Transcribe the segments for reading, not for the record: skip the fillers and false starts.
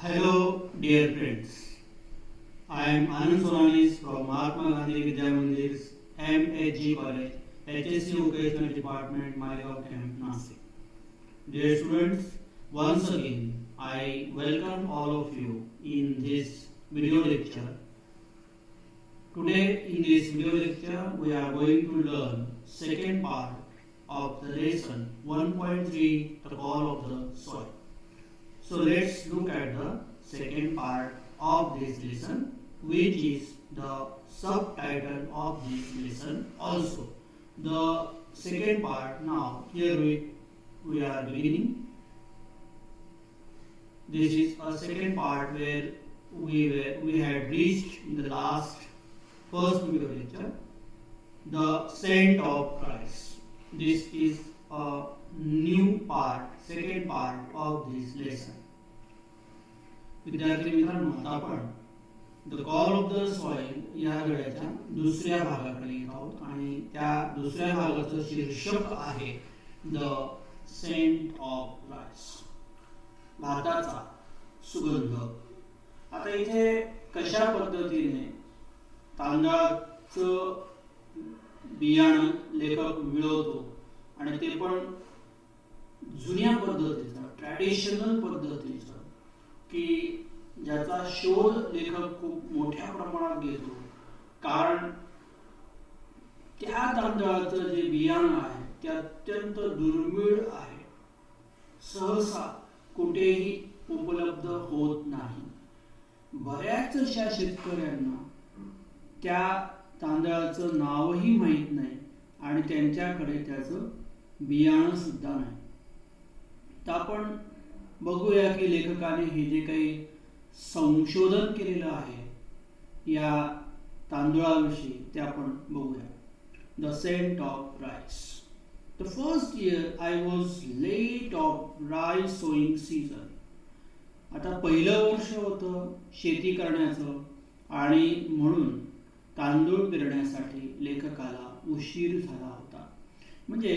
Hello, dear friends. I am Anand Sonanis from Mahatma Gandhi Vidya Mandir's MHG College, HSC Vocational Department, Malegaon Camp, Nasik. Dear students, once again, I welcome all of you in this video lecture. Today, in this video lecture, we are going to learn second part of the lesson 1.3, the call of the soil. So let's look at the second part of this lesson, which is the subtitle of this lesson also. The second part, now here we are beginning. This is a second part where we had reached in the last first video lecture, the scent of Christ. This is a new part, second part of this lesson. विद्यार्थी मित्रांनो, आता आपण the call of the soil या धड्याच्या दुसऱ्या भागाकडे येत आहोत आणि त्या दुसऱ्या भागाचं शीर्षक आहे द सेंट ऑफ क्राइस्ट, भाताचा सुगंध. आता इथे कशा पद्धतीने तांदळाचं बियाणं लेखक मिळवतो आणि ते पण जुन्या पद्धतीचं, ट्रॅडिशनल पद्धतीचं, की ज्याचा शोध लेखक खूप मोठ्या प्रमाणात घेतो, कारण त्या तांदळाचं जे बियाणं आहे ते अत्यंत दुर्मिळ आहे, सहसा कुठेही उपलब्ध होत नाही. बऱ्याच अशा शेतकऱ्यांना त्या तांदळाचं नावही माहीत नाही आणि त्यांच्याकडे त्याचं बियाणं सुद्धा नाही. तर आपण बघूया की लेखकाने हे जे काही संशोधन केलेलं आहे या तांदूळाविषयी ते आपण बघूया. The scent of rice. The first year I was late of rice sowing season. आता पहिलं वर्ष होतं शेती करण्याचं आणि म्हणून तांदूळ पेरण्यासाठी लेखकाला उशीर झाला होता. म्हणजे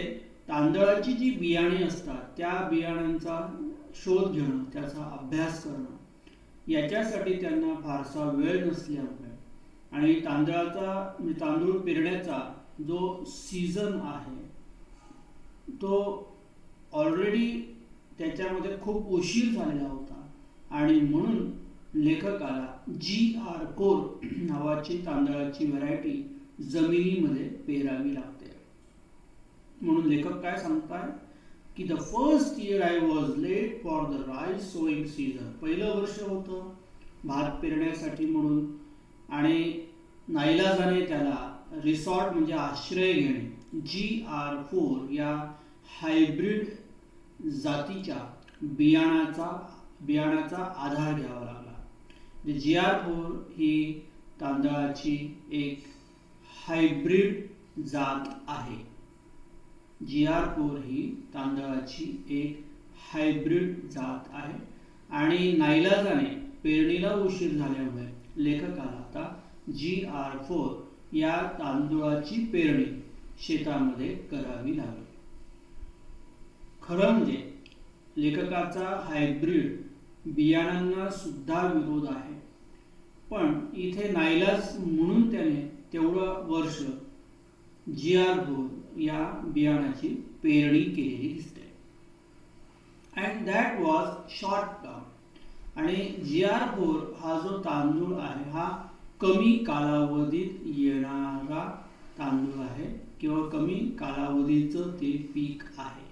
तांदळाची जी बियाणे असतात त्या बियाणांचा शोध घेणं, त्याचा अभ्यास करणं, याच्यासाठी त्यांना फारसा वेळ नसल्यामुळे आणि तांदूळ पेरण्याचा जो सीझन आहे तो ऑलरेडी त्याच्यामध्ये खूप उशीर झालेला होता आणि म्हणून लेखकाला GR4 नावाची तांदळाची व्हरायटी जमिनीमध्ये पेरावी लागते. म्हणून लेखक काय सांगताय की the first year I was late for the rice sowing season. पहिलं वर्ष होतं भात पेरण्यासाठी म्हणून आणि नाईलाजाने त्याला रिसॉर्ट म्हणजे आश्रय घेणे GR4 या हायब्रिड जातीच्या बियाणाचा आधार घ्यावा लागला. GR4 ही तांदळाची एक हायब्रिड जात आहे. GR4 ही तांदळाची एक हायब्रिड जात आहे आणि नाईलाजाने पेरणीला उशीर झाल्यामुळे लेखकाला आता GR4 या तांदूळाची पेरणी शेतामध्ये करावी लागली. खरं म्हणजे लेखकाचा हायब्रिड बियाणांना सुद्धा विरोध आहे, पण इथे नाईलाज म्हणून त्याने तेवढं वर्ष GR4 या बियाणाची पेरणी केलेली दिसते. And that was short term. आणि GR4 हा जो तांदूळ आहे हा कमी कालावधीत येणारा तांदूळ आहे किंवा कमी कालावधीचं ते पीक आहे.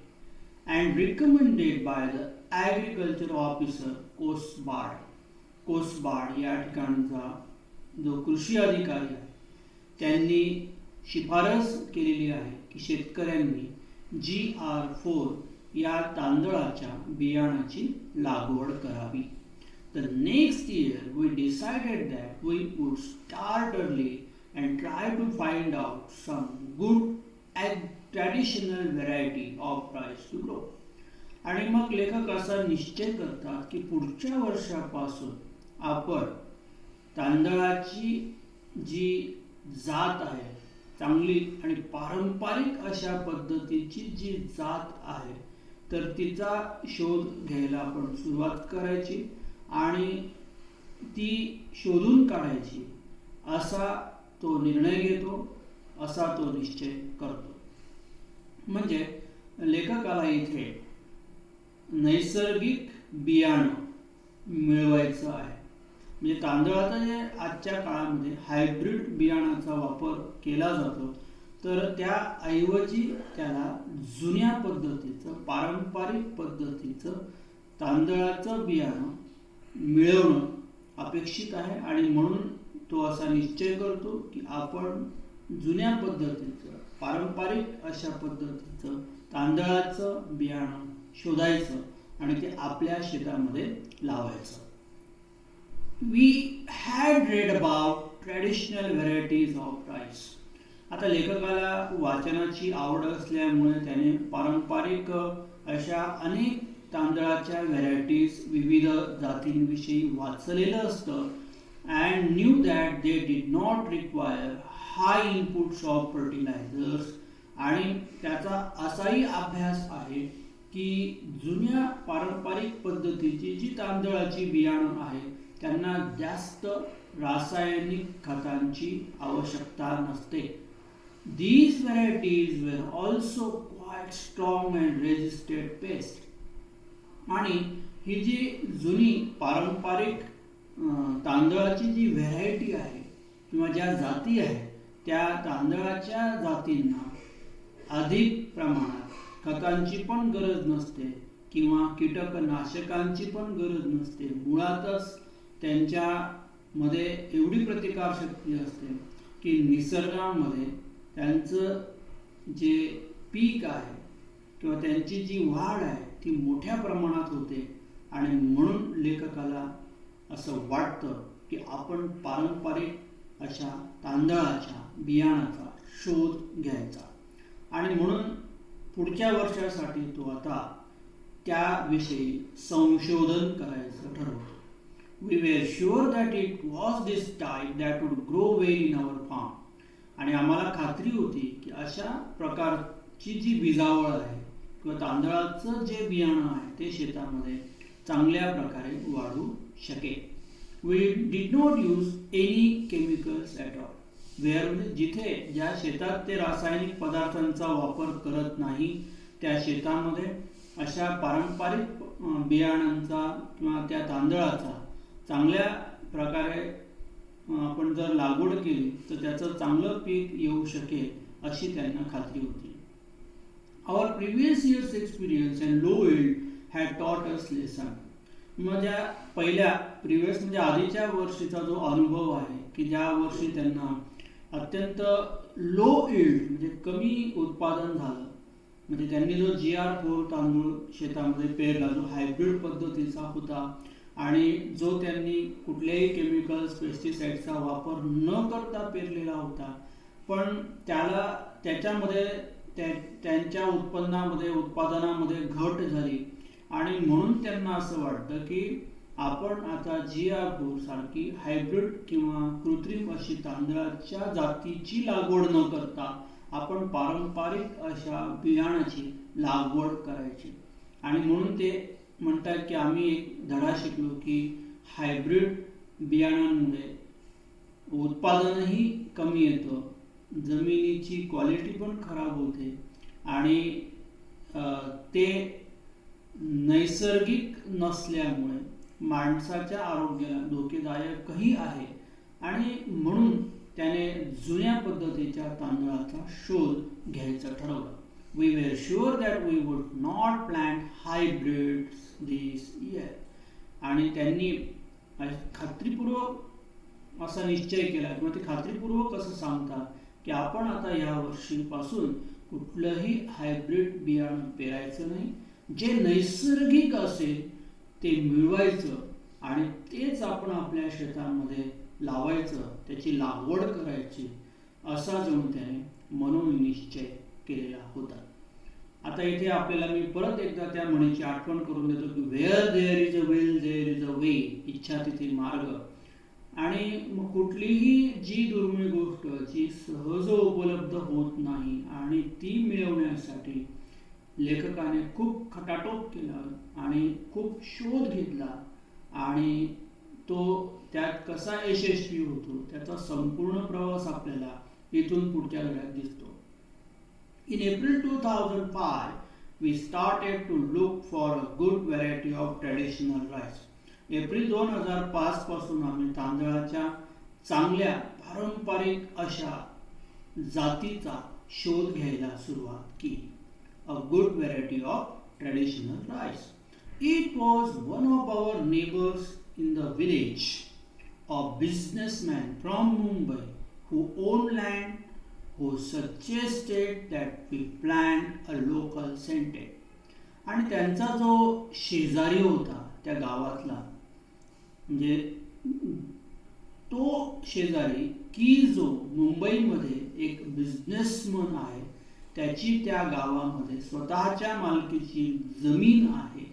And recommended by the agriculture officer Kosbad या ठिकाणचा जो कृषी अधिकारी आहे त्यांनी शिफारस केलेली आहे की शेतकऱ्यांनी GR4 या तांदळाच्या बियाणाची लागवड करावी. The next year we decided that we would start early and try to find out some good traditional variety of rice to grow. आणि मग लेखक असा निश्चय करतात की पुढच्या वर्षापासून आपण तांदळाची जी जात आहे, चांगली आणि पारंपरिक अशा पद्धतीची जी जात आहे तर तिचा शोध घ्यायला आपण सुरुवात करायची आणि ती शोधून काढायची असा तो निर्णय घेतो, असा तो निश्चय करतो. म्हणजे लेखकाला इथे नैसर्गिक बियाणं मिळवायचं आहे. म्हणजे तांदळाचा जे आजच्या काळामध्ये हायब्रिड बियाणाचा वापर केला जातो, तर त्याऐवजी त्याला जुन्या पद्धतीचं, पारंपरिक पद्धतीचं तांदळाचं बियाणं मिळवणं अपेक्षित आहे. आणि म्हणून तो असा निश्चय करतो की आपण जुन्या पद्धतीचं, पारंपरिक अशा पद्धतीचं तांदळाचं बियाणं शोधायचं आणि ते आपल्या शेतामध्ये लावायचं. We had read about traditional varieties of rice. आता लेखकाला वाचनाची आवड असल्यामुळे त्याने पारंपरिक अशा अनेक तांदळाच्या व्हरायटीज, विविध जातींविषयी वाचलेलं असतं. and knew that they did not require high inputs of fertilizers. आणि त्याचा असाही अभ्यास आहे की जुन्या पारंपरिक पद्धतीची जी तांदळाची बियाणं आहे त्यांना जास्त रासायनिक खतांची आवश्यकता नसते. These varieties were also quite strong and resisted pests. आणि ही जी जुनी पारंपरिक तांदळाची जी व्हरायटी आहे किंवा ज्या जाती आहेत त्या तांदळाच्या जातींना अधिक प्रमाणात खतांची पण गरज नसते किंवा कीटकनाशकांची पण गरज नसते. मुळातच त्यांच्यामध्ये एवढी प्रतिकारशक्ती असते की निसर्गामध्ये त्यांचं जे पीक आहे किंवा त्यांची जी वाढ आहे ती मोठ्या प्रमाणात होते. आणि म्हणून लेखकाला असं वाटतं की आपण पारंपरिक अशा तांदळाच्या बियाणाचा शोध घ्यायचा. आणि म्हणून पुढच्या वर्षासाठी तो आता त्याविषयी संशोधन करायचं ठरवतो. We were sure that it was this type that would grow well in our farm. आणि आम्हाला खात्री होती की अशा प्रकारची जी बीजावळ आहे किंवा तांदळाचं जे बियाणं आहे ते शेतामध्ये चांगल्या प्रकारे वाढू शकेल. We did not use any chemicals at all. म्हणजे जिथे ज्या शेतात ते रासायनिक पदार्थांचा वापर करत नाही त्या शेतामध्ये अशा पारंपरिक बियाणांचा किंवा त्या तांदळाचा चांगल्या प्रकारे आपण जर लागवड केली तर त्याचं चांगलं पीक येऊ शकेल अशी त्यांना खात्री होती. Our previous year's experience and low yield had taught us lesson. माझ्या पहिल्या प्रिव्हियस म्हणजे आधीच्या वर्षीचा जो अनुभव आहे की ज्या वर्षी त्यांना अत्यंत लो यील्ड म्हणजे कमी उत्पादन झालं, म्हणजे त्यांनी जो GR4 तांदूळ शेतामध्ये पेरला जो हायब्रिड पद्धतीचा होता आणि जो त्यांनी कुठल्याही केमिकल्स, पेस्टिसाइड्सचा वापर न करता पेरलेला होता, पण त्याच्यामध्ये त्यांच्या उत्पादनामध्ये घट झाली. आणि म्हणून त्यांना असं वाटतं की आपण आता GR4 सारखी हायब्रिड किंवा कृत्रिम अशी तांदळाच्या जातीची लागवड न करता आपण पारंपरिक अशा बियाणाची लागवड करायची. आणि म्हणून ते म्हणतात की आम्ही एक धडा शिकलो की हायब्रिड बियाणांमुळे उत्पादनही कमी येतं, जमिनीची क्वालिटी पण खराब होते आणि ते नैसर्गिक नसल्यामुळे माणसाच्या आरोग्याला धोकेदायकही आहे. आणि म्हणून त्याने जुन्या पद्धतीच्या तांदळाचा शोध घ्यायचं ठरवलं. We were sure that we would not plant hybrids this year. आणि त्यांनी खात्रीपूर्वक असा निश्चय केला किंवा ते खात्रीपूर्वक असं सांगतात की आपण आता या वर्षीपासून कुठलंही हायब्रिड बियाणं पेरायचं नाही, जे नैसर्गिक असेल ते मिळवायचं आणि तेच आपण आपल्या शेतामध्ये लावायचं, त्याची लागवड करायची असा जणू त्याने मनोनिश्चय केलेला होता. आता इथे आपल्याला मी परत एकदा त्या म्हणीची आठवण करून देतो की where there is a will there is a way. इच्छा तिथे मार्ग. आणि मग कुठलीही जी दुर्मिळ गोष्ट जी सहज उपलब्ध होत नाही आणि ती मिळवण्यासाठी लेखकाने खूप खटाटोप केला आणि खूप शोध घेतला आणि तो त्यात कसा यशस्वी होतो त्याचा संपूर्ण प्रवास आपल्याला इथून पुढच्या धड्यात दिसतो. In April 2005, we started to look for a good variety of traditional rice. April 2005 पासून आम्ही तांदळाच्या चांगल्या पारंपरिक अशा जातीचा शोध घ्यायला सुरुवात केली. A good variety of traditional rice. It was one of our neighbors in the village, a businessman from Mumbai who owned land, who suggested that we plant a local center. आणि त्यांचा जो शेजारी होता त्या गावातला, म्हणजे तो शेजारी की जो मुंबईमध्ये एक बिझनेसमन आहे, त्याची त्या गावामध्ये स्वतःच्या मालकीची जमीन आहे,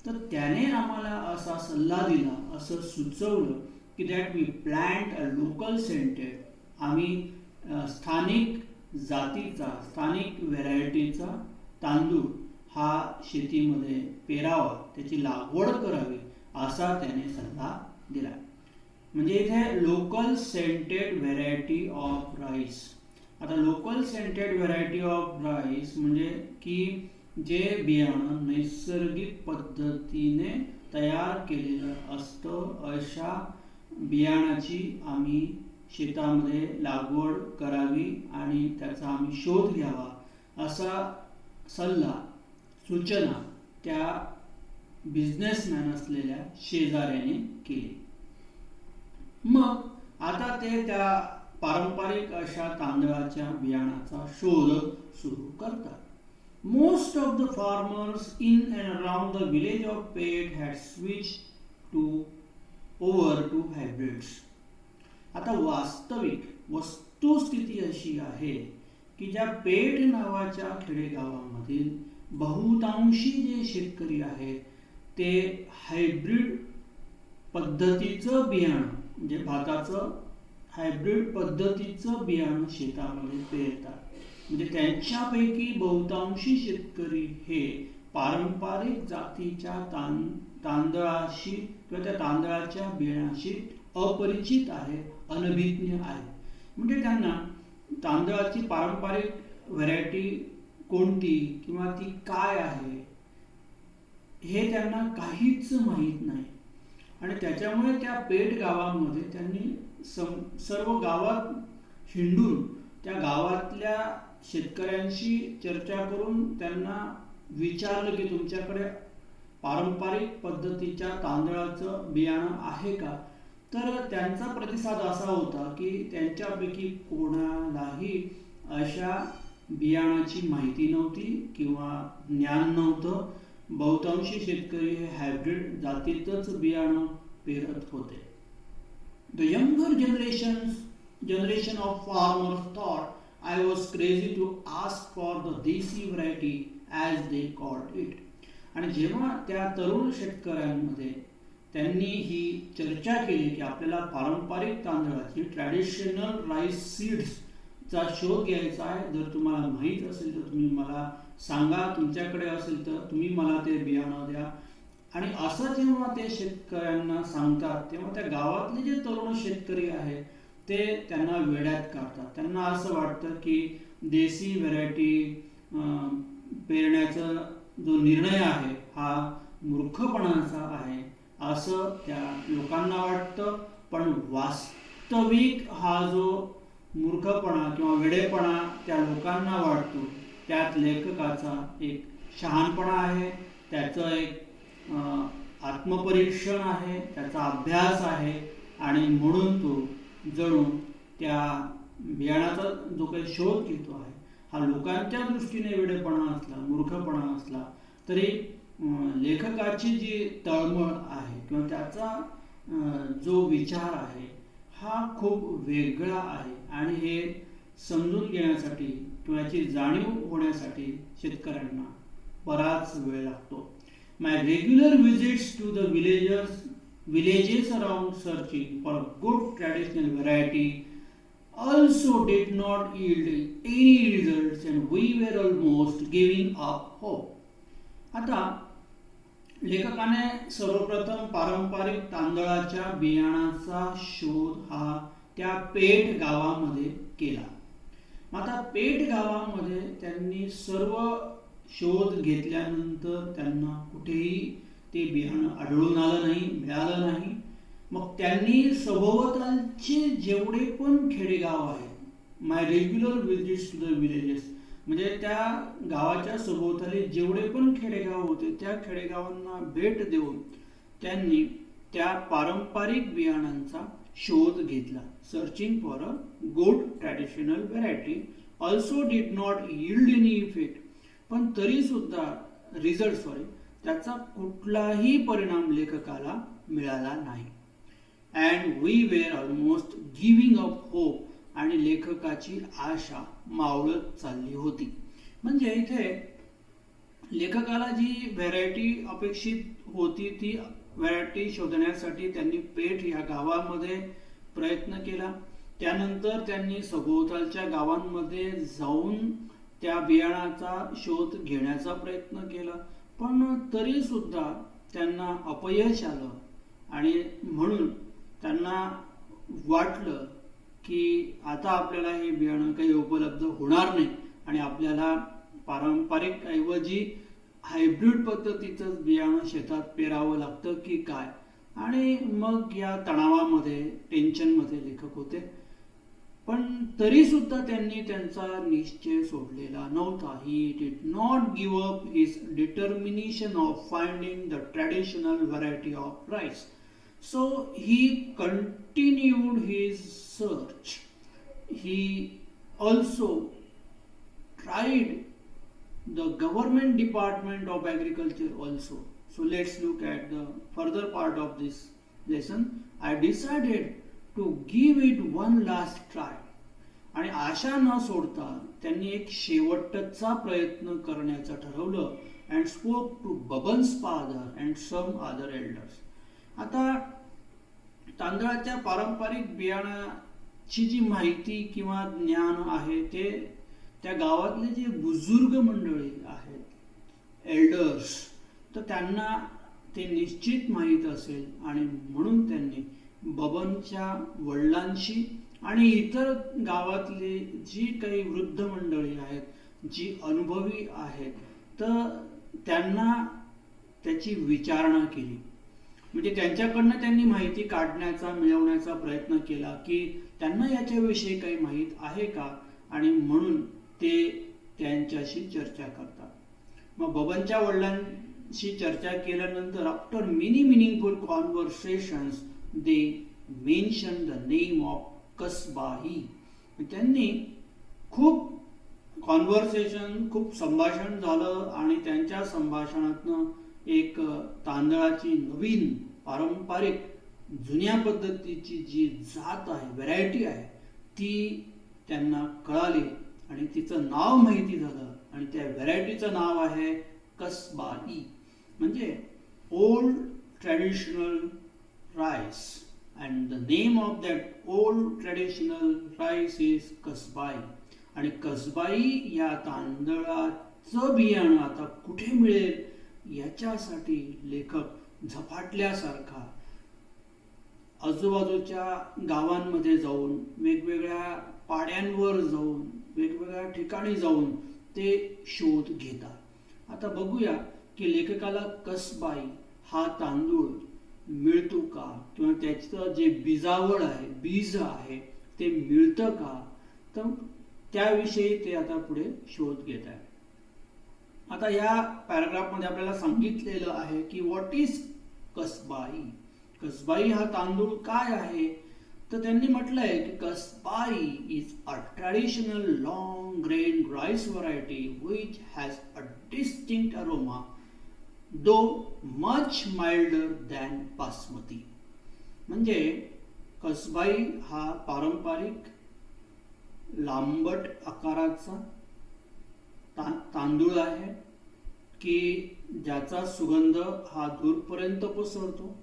तर त्याने आम्हाला असा सल्ला दिला, असं सुचवलं की that we plant a local centre. आम्ही स्थानिक जातीचा, स्थानिक व्हेरायटीचा तांदूळ हा शेतीमध्ये पेरावा, त्याची लागवड करावी, असा त्याने सल्ला दिला. म्हणजे इथे local scented variety of rice. आता local scented variety of rice म्हणजे की जे बियाणं नैसर्गिक पद्धतीने तयार केलेलं असतं, अशा बियाणाची आम्ही शेतामध्ये लागवड करावी आणि त्याचा आम्ही शोध घ्यावा, असा सल्ला, सूचना त्या बिझनेसमॅन असलेल्या शेजाऱ्याने केली. मग आता ते त्या पारंपरिक अशा तांदळाच्या बियाणाचा शोध सुरू करतात. Most of the farmers in and around the village of Peth had switched over to hybrids. आता वास्तविक वस्तुस्थिती अशी आहे की ज्या पेठ नावाच्या खेडेगावामधील बहुतांशी जे शेतकरी आहेत ते हायब्रिड पद्धतीचं बियाणं, म्हणजे भाताचं हायब्रिड पद्धतीचं बियाणं शेतामध्ये पेरतात. म्हणजे त्यांच्यापैकी बहुतांशी शेतकरी हे पारंपरिक जातीच्या तांदळाशी किंवा त्या तांदळाच्या बियाणाशी अपरिचित आहे, अनभिज्ञ आहे. म्हणजे त्यांना तांदळाची पारंपरिक व्हरायटी कोणती किंवा ती काय आहे हे त्यांना काहीच माहीत नाही. आणि त्याच्यामुळे त्या पेठ गावामध्ये त्यांनी सर्व गावात हिंडून त्या गावातल्या शेतकऱ्यांशी चर्चा करून त्यांना विचारलं की तुमच्याकडे पारंपरिक पद्धतीच्या तांदळाचं बियाणं आहे का. तर त्यांचा प्रतिसाद असा होता की त्यांच्यापैकी कोणालाही अशा बियाणाची माहिती नव्हती किंवा ज्ञान नव्हतं. बहुतांशी शेतकरी हे हायब्रिड जातीतच बियाणं पेरत होते. The younger generation of farmers thought I was crazy to ask for the desi variety as they called it. आणि जेव्हा त्या तरुण शेतकऱ्यांमध्ये त्यांनी ही चर्चा केली की आपल्याला पारंपरिक तांदळाची ट्रॅडिशनल राईस सीड्सचा शोध घ्यायचा आहे, जर तुम्हाला माहीत असेल तर तुम्ही मला सांगा, तुमच्याकडे असेल तर तुम्ही मला ते बियाणं द्या. आणि असं जेव्हा ते शेतकऱ्यांना सांगतात तेव्हा त्या गावातले जे तरुण शेतकरी आहेत ते त्यांना वेड्यात काढतात. त्यांना असं वाटतं की देसी व्हेरायटी पेरण्याचा जो निर्णय आहे हा मूर्खपणाचा आहे असं त्या लोकांना वाटतं. पण वास्तविक हा जो मूर्खपणा किंवा वेडेपणा त्या लोकांना वाटतो त्यात लेखकाचा एक शहाणपणा आहे, त्याचं एक आत्मपरीक्षण आहे, त्याचा अभ्यास आहे. आणि म्हणून तो जणू त्या बियाणाचा जो काही शोध घेतो आहे हा लोकांच्या दृष्टीने वेडेपणा असला, मूर्खपणा असला तरी लेखकाची जी तळमळ आहे किंवा त्याचा जो विचार आहे हा खूप वेगळा आहे. आणि हे समजून घेण्यासाठी किंवा याची जाणीव होण्यासाठी शेतकऱ्यांना बराच वेळ लागतो. My regular visits to the villages around searching for a good traditional variety also did not yield any results and we were almost giving up hope. आता लेखकाने सर्वप्रथम पारंपरिक तांदळाच्या बियाणाचा शोध हा त्या पेठ गावामध्ये केला. आता पेठ गावामध्ये त्यांनी सर्व शोध घेतल्यानंतर त्यांना कुठेही ते बियाणं आढळून आलं नाही, मिळालं नाही. मग त्यांनी सभोवतालचे जेवढे पण खेडेगाव आहेत, my regular visits to the villages, म्हणजे त्या गावाच्या सभोवताली जेवढे पण खेडेगाव होते त्या खेडेगावांना भेट देऊन त्यांनी त्या पारंपरिक बियाणांचा शोध घेतला. Searching for a good traditional variety also did not yield any effect. पण तरी सुद्धा त्याचा कुठलाही परिणाम लेखकाला मिळाला नाही. And we were almost giving up hope. आणि लेखकाची आशा मावळत चालली होती. म्हणजे इथे लेखकाला जी व्हरायटी अपेक्षित होती ती व्हरायटी शोधण्यासाठी त्यांनी पेठ या गावामध्ये प्रयत्न केला. त्यानंतर त्यांनी सभोवतालच्या गावांमध्ये जाऊन त्या बियाणाचा शोध घेण्याचा प्रयत्न केला. पण तरी सुद्धा त्यांना अपयश आलं आणि म्हणून त्यांना वाटलं की आता आपल्याला हे बियाणं काही उपलब्ध होणार नाही आणि आपल्याला पारंपरिक ऐवजी हायब्रिड पद्धतीचं बियाणं शेतात पेरावं लागतं की काय. आणि मग या तणावामध्ये, टेन्शनमध्ये लेखक होते. पण तरी सुद्धा त्यांनी त्यांचा निश्चय सोडलेला नव्हता. He did not give up his determination of finding the traditional variety of rice. So he continued his search. He also tried the government department of agriculture also. So let's look at the further part of this lesson. I decided to give it one last try. आणि आशा न सोडता त्यांनी एक शेवटचा प्रयत्न करण्याचं ठरवलं. and spoke to Baban's father and some other elders. आता तांदळाच्या पारंपरिक बियाणाची जी माहिती किंवा ज्ञान आहे ते त्या गावातले जे बुजुर्ग मंडळी आहेत, एल्डर्स, तर त्यांना ते निश्चित माहीत असेल आणि म्हणून त्यांनी बबनच्या वडिलांशी आणि इतर गावातली जी काही वृद्ध मंडळी आहेत, जी अनुभवी आहेत, तर त्यांना त्याची विचारणा केली. म्हणजे त्यांच्याकडनं त्यांनी माहिती काढण्याचा, मिळवण्याचा प्रयत्न केला की त्यांना याच्याविषयी काही माहीत आहे का, आणि म्हणून ते त्यांच्याशी चर्चा करतात. मग बबनच्या वडिलांशी चर्चा केल्यानंतर after many meaningful conversations they mention the name of कसबाही. त्यांनी खूप कॉन्व्हर्सेशन, खूप संभाषण झालं आणि त्यांच्या संभाषणातनं एक तांदळाची नवीन पारंपरिक जुन्या पद्धतीची जी जात आहे, व्हरायटी आहे, ती त्यांना कळाली आणि तिचं नाव माहिती झालं. आणि त्या व्हरायटीचं नाव आहे कसबाई, म्हणजे old traditional rice. And the name of that old traditional rice is Kasbai. आणि कसबाई या तांदळाचं बियाणं आता कुठे मिळेल याच्यासाठी लेखक झपाटल्यासारखा आजूबाजूच्या गावांमध्ये जाऊन, वेगवेगळ्या पाड्यांवर जाऊन, वेगवेगळ्या ठिकाणी जाऊन ते शोध घेतात. आता बघूया की लेखकाला कसबाई हा तांदूळ मिळतो का, किंवा त्याचं जे बीजावळ आहे, बीज आहे, ते मिळतं का, तर त्याविषयी ते आता पुढे शोध घेत आहे. आता या पॅराग्राफमध्ये आपल्याला सांगितलेलं आहे की व्हॉट इज कसबाई. कसबाई हा तांदूळ काय आहे, तर त्यांनी म्हटलंय की Kasbai is a traditional long grain rice variety which has a distinctive aroma though much milder than basmati. म्हणजे कसबाई हा पारंपरिक लांबट आकाराचा तांदूळ आहे की ज्याचा सुगंध हा दूरपर्यंत पसरतो.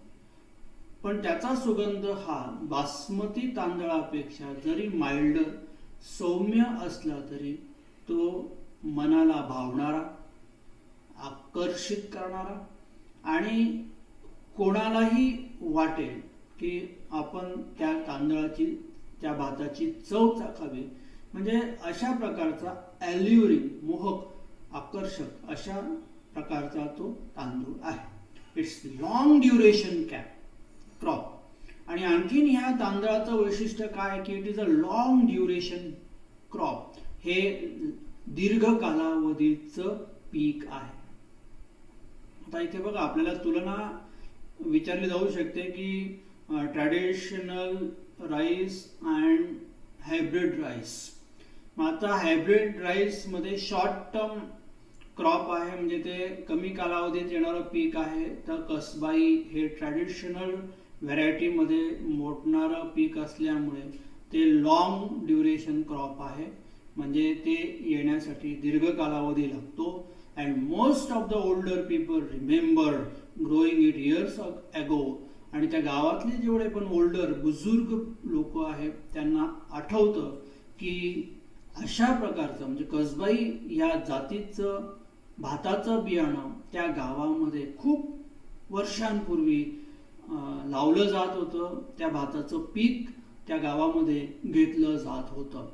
पण त्याचा सुगंध हा बासमती तांदळापेक्षा जरी माइल्डर, सौम्य असला तरी तो मनाला भावणारा, आकर्षित करणारा आणि कोणालाही वाटेल की आपण त्या तांदळाची, त्या भाताची चव चाखावी, म्हणजे अशा प्रकारचा ॲल्युरिंग, मोहक, आकर्षक अशा प्रकारचा तो तांदूळ आहे. It's long duration crop. आणि आणखीन ह्या तांदळाचं वैशिष्ट्य काय की it is a long duration crop. हे दीर्घ कालावधीचं पीक आहे. आता इथे बघा आपल्याला तुलना विचारली जाऊ शकते की traditional rice and hybrid rice. आता हायब्रिड राईसमध्ये शॉर्ट टर्म क्रॉप आहे, म्हणजे ते कमी कालावधीत येणारं पीक आहे. तर कसबाई हे ट्रॅडिशनल व्हरायटीमध्ये मोडणारं पीक असल्यामुळे ते लॉंग ड्युरेशन क्रॉप आहे, म्हणजे ते येण्यासाठी दीर्घ कालावधी लागतो. And most of the older people remembered growing it years ago. आणि त्या गावातले जेवढे पण ओल्डर बुजुर्ग लोक आहेत त्यांना आठवतं की अशा प्रकारचं म्हणजे कसबाई या जातीचं भाताचं बियाणं त्या गावामध्ये खूप वर्षांपूर्वी लावलं जात होतं. त्या भाताचं पीक त्या गावामध्ये घेतलं जात होतं.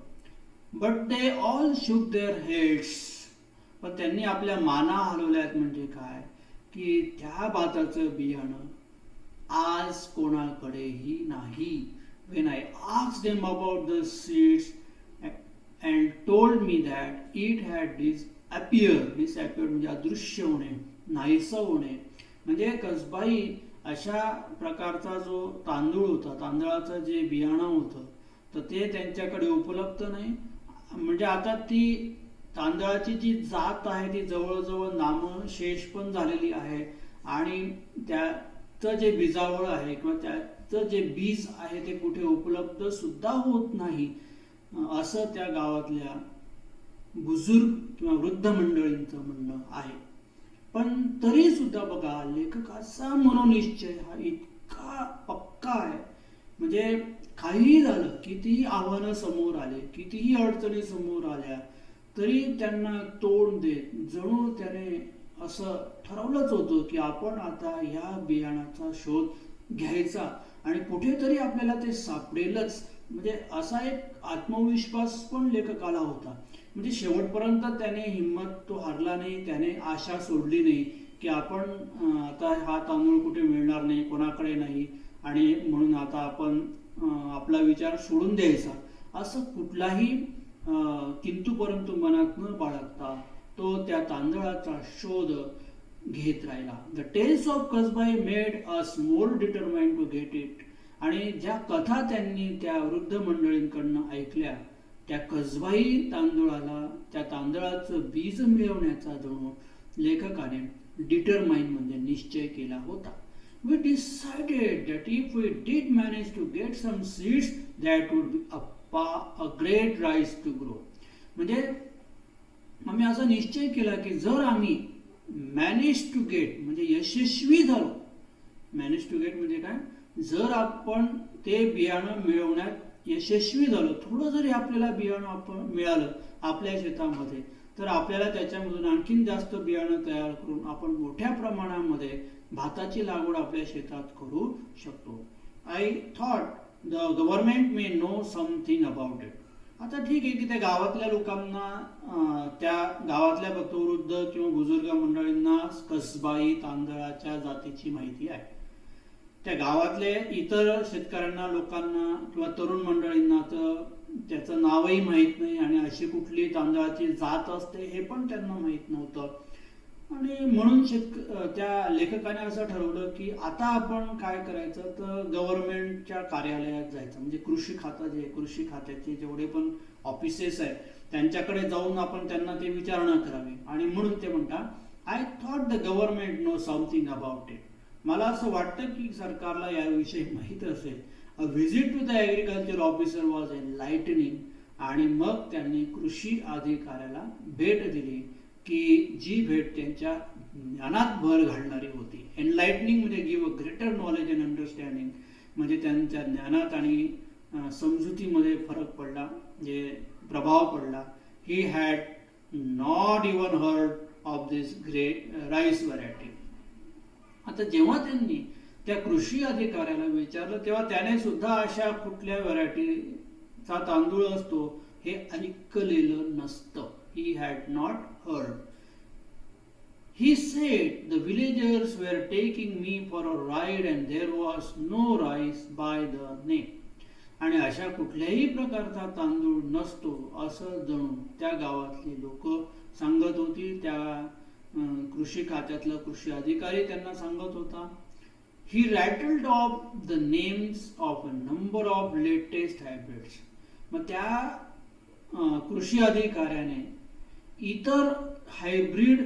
बट दे ऑल शुक देअर हेड्स. पण त्यांनी आपल्या माना हलवल्यात. म्हणजे काय की त्या भाताचं बियाणं आज कोणाकडेही नाही. when I asked them about the seeds and told me that it had disappeared म्हणजे अदृश्य होणे, नाहीसं होणे. म्हणजे कसबाई अशा प्रकारचा जो तांदूळ होता, तांदळाचं जे बियाणं होतं, तर ते त्यांच्याकडे उपलब्ध नाही. म्हणजे आता ती तांदळाची जी जात आहे ती जवळजवळ नामशेष पण झालेली आहे. आणि त्याचं जे बीजावळ आहे किंवा त्याचं जे बीज आहे ते कुठे उपलब्ध सुद्धा होत नाही, असं त्या गावातल्या बुजुर्ग किंवा वृद्ध मंडळींचं म्हणणं आहे. पण तरी सुद्धा बघा लेखकाचा मनोनिश्चय हा इतका पक्का आहे. म्हणजे काहीही झालं, कितीही आव्हानं समोर आले, कितीही अडचणी समोर आल्या, तरी त्यांना तोंड देत जणू त्याने असं ठरवलंच होतं की आपण आता या बियाणाचा शोध घ्यायचा आणि कुठेतरी आपल्याला ते सापडेलच. म्हणजे असा एक आत्मविश्वास पण लेखकाला होता. म्हणजे शेवटपर्यंत त्याने हिंमत तो हारला नाही, त्याने आशा सोडली नाही की आपण आता हा तांदूळ कुठे मिळणार नाही, कोणाकडे नाही, आणि म्हणून आता आपण आपला विचार सोडून द्यायचा, असं कुठलाही किंतु परंतु मनात न बाळगता तो त्या तांदळाचा शोध घेत राहिला. The tales of Kasbai made us more determined to get it. आणि ज्या कथा त्यांनी त्या वृद्ध मंडळींकडनं ऐकल्या, त्या कसबाई तांदूळाला, त्या तांदळाचं बीज मिळवण्याचा जणू लेखकाने डिटरमाइन म्हणजे निश्चय केला होता. We decided that if we did manage to get some seeds, that would be a great rice to grow. म्हणजे आम्ही असा निश्चय केला की जर आम्ही मॅनेज टू गेट म्हणजे यशस्वी झालो, मॅनेज टू गेट म्हणजे काय, जर आपण ते बियाणं मिळवण्यात यशस्वी झालो, थोडं जरी आपल्याला बियाणं आपण मिळालं आपल्या शेतामध्ये, तर आपल्याला त्याच्यामधून आणखीन जास्त बियाणं तयार करून आपण मोठ्या प्रमाणामध्ये भाताची लागवड आपल्या शेतात करू शकतो. I thought the government may no something about it. आता ठीक आहे की त्या गावातल्या लोकांना, त्या गावातल्या वृद्ध किंवा बुजुर्ग मंडळींना कसबाई तांदळाच्या जातीची माहिती आहे. त्या गावातले इतर शेतकऱ्यांना, लोकांना किंवा तरुण मंडळींना तर त्याचं नावही माहीत नाही आणि अशी कुठली तांदळाची जात असते हे पण त्यांना माहीत नव्हतं. आणि म्हणून त्या लेखकाने असं ठरवलं की आता आपण काय करायचं, तर गव्हर्नमेंटच्या कार्यालयात जायचं. म्हणजे कृषी खातं जे, कृषी खात्याचे जेवढे पण ऑफिसेस आहेत त्यांच्याकडे जाऊन आपण त्यांना ते विचारणा करावी. आणि म्हणून ते म्हणतात, I thought the government know something about it. मला असं वाटतं की सरकारला याविषयी माहीत असेल. A visit to the agriculture officer was enlightening. आणि मग त्यांनी कृषी अधिकाऱ्याला भेट दिली की जी भेट त्यांच्या ज्ञानात भर घालणारी होती. एनलाइटनिंग म्हणजे give a greater knowledge and understanding, म्हणजे त्यांच्या ज्ञानात आणि समजुतीमध्ये फरक पडला, म्हणजे प्रभाव पडला. He had not even heard of this great rice variety. आता जेव्हा त्यांनी त्या कृषी अधिकाऱ्याला विचारलं तेव्हा त्याने सुद्धा अशा कुठल्या व्हरायटीचा तांदूळ असतो हे ऐकलेलं नसतं. He had not heard. He said the villagers were taking me for a ride and there was no rice by the name. आणि अशा कुठल्याही प्रकारचा तांदूळ नसतो असं जणू त्या गावातली लोक सांगत होती. त्या कृषी खात्यातला कृषी अधिकारी त्यांना सांगत होता. He rattled off the names of a number of latest hybrids. मग त्या कृषी अधिकाऱ्याने इतर हायब्रिड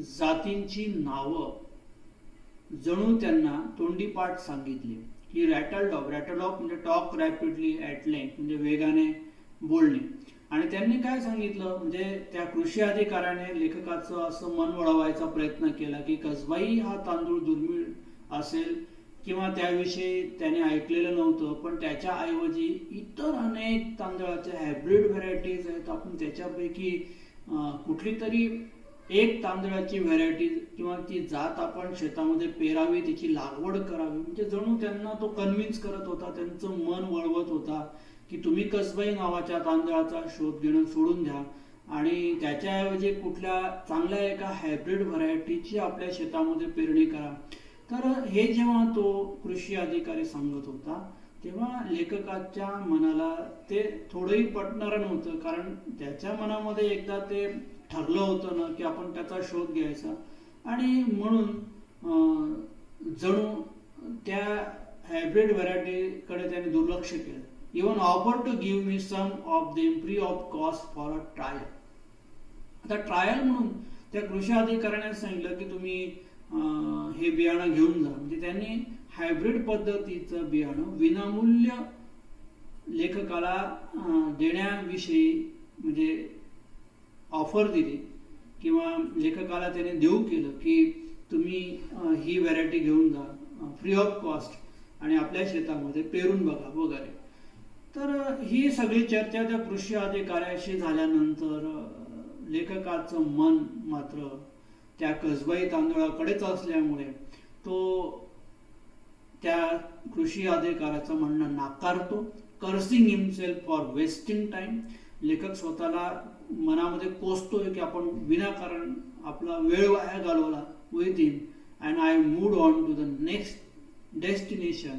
जातींची नावं जणू त्यांना तोंडीपाठ सांगितली. ही रॅटल्ड ऑफ म्हणजे टॉक रॅपिडली ॲट लेंथ म्हणजे वेगाने बोलणे. आणि त्यांनी काय सांगितलं म्हणजे त्या कृषी अधिकाऱ्याने लेखकाचं असं मन वळवायचा प्रयत्न केला की कसबाई हा तांदूळ दुर्मिळ असेल किंवा त्याविषयी त्याने ऐकलेलं नव्हतं, पण त्याच्या ऐवजी इतर अनेक तांदळाच्या हायब्रिड व्हरायटीज आहेत. आपण त्याच्यापैकी कुठली तरी एक तांदळाची व्हरायटी किंवा ती जात आपण शेतामध्ये पेरावी, तिची लागवड करावी. म्हणजे जणू त्यांना तो कन्व्हिन्स करत होता, त्यांचं मन वळवत होता की तुम्ही कसबाई नावाच्या तांदळाचा शोध घेणं सोडून द्या आणि त्याच्याऐवजी कुठल्या चांगल्या एका हायब्रिड व्हरायटीची आपल्या शेतामध्ये पेरणी करा. तर हे जेव्हा तो कृषी अधिकारी सांगत होता तेव्हा लेखकाच्या मनाला ते थोडंही पटणारं नव्हतं, कारण त्याच्या मनामध्ये एकदा ते ठरलं होतं ना की आपण त्याचा शोध घ्यायचा. आणि म्हणून जणू त्या हायब्रिड व्हरायटीकडे त्याने दुर्लक्ष केलं. Even offer to give me some of them free of cost for a trial. आता ट्रायल म्हणून त्या कृषी अधिकाऱ्याने सांगितलं की तुम्ही हे बियाणं घेऊन जा. म्हणजे त्यांनी हायब्रिड पद्धतीचं बियाणं विनामूल्य लेखकाला देण्याविषयी म्हणजे ऑफर दिली किंवा लेखकाला त्याने देऊ केलं की तुम्ही ही व्हरायटी घेऊन जा फ्री ऑफ कॉस्ट आणि आपल्या शेतामध्ये पेरून बघा वगैरे. तर ही सगळी चर्चा त्या कृषी अधिकाऱ्याशी झाल्यानंतर लेखकाचं मन मात्र त्या कसबाई तांदूळाकडेच असल्यामुळे तो त्या कृषी अधिकाऱ्याचं म्हणणं नाकारतो. Cursing himself for wasting time. लेखक स्वतःला मनामध्ये कोसतोय की आपण विनाकारण आपला वेळ वाया घालवला with him. And I moved on to the next destination